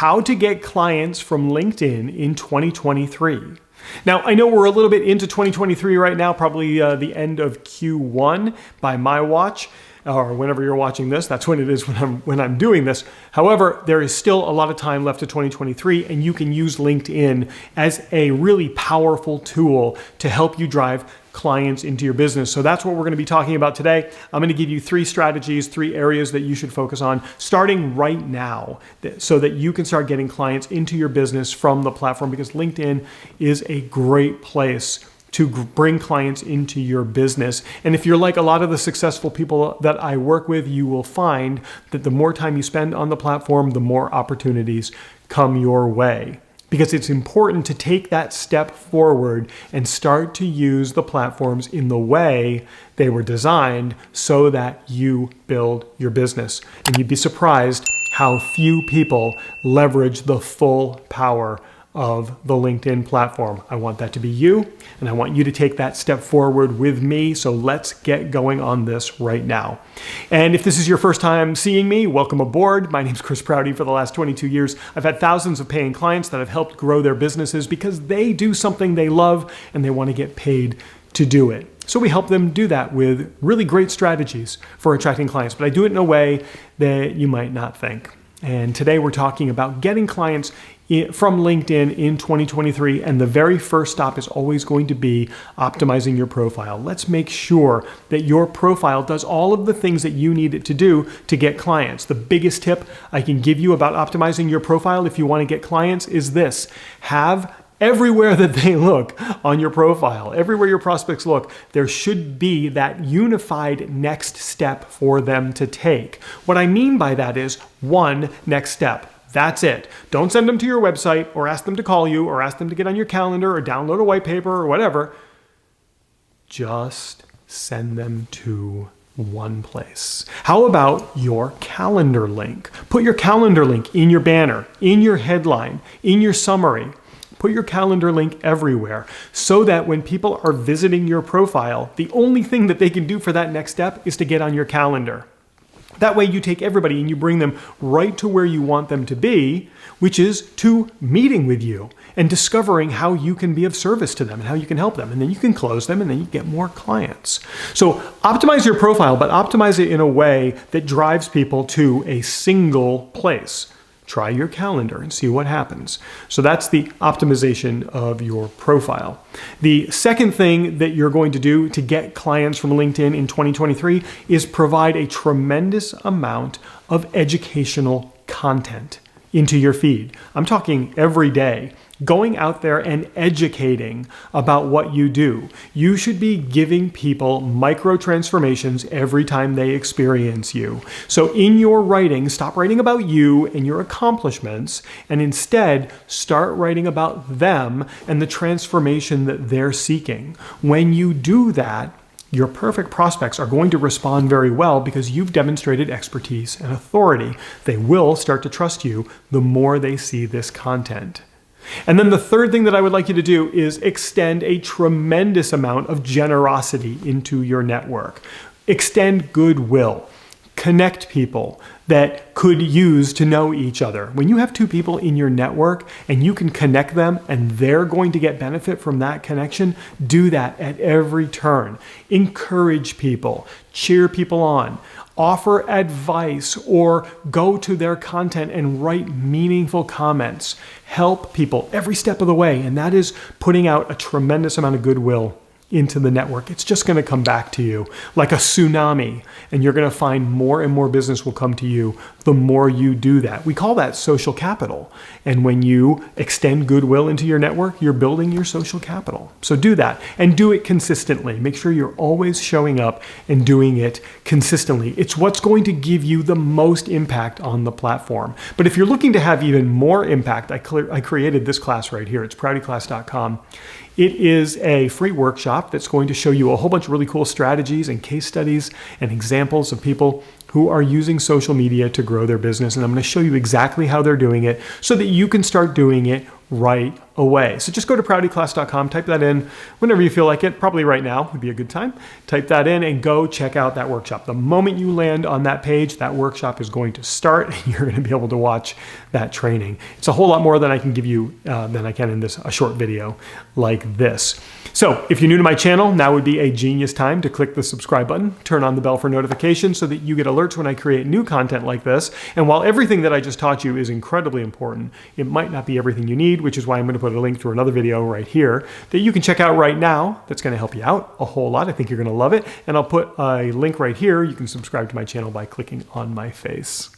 how to get clients from LinkedIn in 2023. Now, I know we're a little bit into 2023 right now, probably the end of Q1 by my watch, or whenever you're watching this, that's when it is when I'm doing this. However, there is still a lot of time left to 2023, and you can use LinkedIn as a really powerful tool to help you drive clients into your business. So that's what we're going to be talking about today. I'm going to give you 3 strategies, 3 areas that you should focus on starting right now so that you can start getting clients into your business from the platform, because LinkedIn is a great place to bring clients into your business. And if you're like a lot of the successful people that I work with, you will find that the more time you spend on the platform, the more opportunities come your way. Because it's important to take that step forward and start to use the platforms in the way they were designed so that you build your business. And you'd be surprised how few people leverage the full power of the LinkedIn platform. I want that to be you, and I want you to take that step forward with me. So let's get going on this right now. And if this is your first time seeing me, welcome aboard. My name's Prouty. For the last 22 years, I've had thousands of paying clients that have helped grow their businesses because they do something they love and they want to get paid to do it. So we help them do that with really great strategies for attracting clients, but I do it in a way that you might not think. And today we're talking about getting clients from LinkedIn in 2023, and the very first stop is always going to be optimizing your profile. Let's make sure that your profile does all of the things that you need it to do to get clients. The biggest tip I can give you about optimizing your profile if you want to get clients is this: have everywhere that they look on your profile, everywhere your prospects look, there should be that unified next step for them to take. What I mean by that is one next step. That's it. Don't send them to your website or ask them to call you or ask them to get on your calendar or download a white paper or whatever. Just send them to one place. How about your calendar link? Put your calendar link in your banner, in your headline, in your summary. Put your calendar link everywhere so that when people are visiting your profile, the only thing that they can do for that next step is to get on your calendar. That way you take everybody and you bring them right to where you want them to be, which is to meeting with you and discovering how you can be of service to them and how you can help them. And then you can close them and then you get more clients. So optimize your profile, but optimize it in a way that drives people to a single place. Try your calendar and see what happens. So that's the optimization of your profile. The second thing that you're going to do to get clients from LinkedIn in 2023 is provide a tremendous amount of educational content into your feed. I'm talking every day. Going out there and educating about what you do. You should be giving people micro transformations every time they experience you. So in your writing, stop writing about you and your accomplishments, and instead start writing about them and the transformation that they're seeking. When you do that, your perfect prospects are going to respond very well because you've demonstrated expertise and authority. They will start to trust you the more they see this content. And then the third thing that I would like you to do is extend a tremendous amount of generosity into your network. Extend goodwill. Connect people that could use to know each other. When you have 2 people in your network and you can connect them and they're going to get benefit from that connection, do that at every turn. Encourage people, cheer people on, offer advice, or go to their content and write meaningful comments. Help people every step of the way, and that is putting out a tremendous amount of goodwill into the network. It's just going to come back to you like a tsunami, and you're going to find more and more business will come to you the more you do that. We call that social capital. And when you extend goodwill into your network, you're building your social capital. So do that and do it consistently. Make sure you're always showing up and doing it consistently. It's what's going to give you the most impact on the platform. But if you're looking to have even more impact, I created this class right here. It's proutyclass.com. It is a free workshop that's going to show you a whole bunch of really cool strategies and case studies and examples of people who are using social media to grow their business. And I'm going to show you exactly how they're doing it so that you can start doing it right away. So just go to proutyclass.com, type that in whenever you feel like it. Probably right now would be a good time. Type that in and go check out that workshop. The moment you land on that page, that workshop is going to start and you're going to be able to watch that training. It's a whole lot more than I can give you than I can in a short video like this. So if you're new to my channel, now would be a genius time to click the subscribe button, turn on the bell for notifications so that you get alerts when I create new content like this. And while everything that I just taught you is incredibly important, it might not be everything you need, which is why I'm going to put a link to another video right here that you can check out right now. That's going to help you out a whole lot. I think you're going to love it. And I'll put a link right here. You can subscribe to my channel by clicking on my face.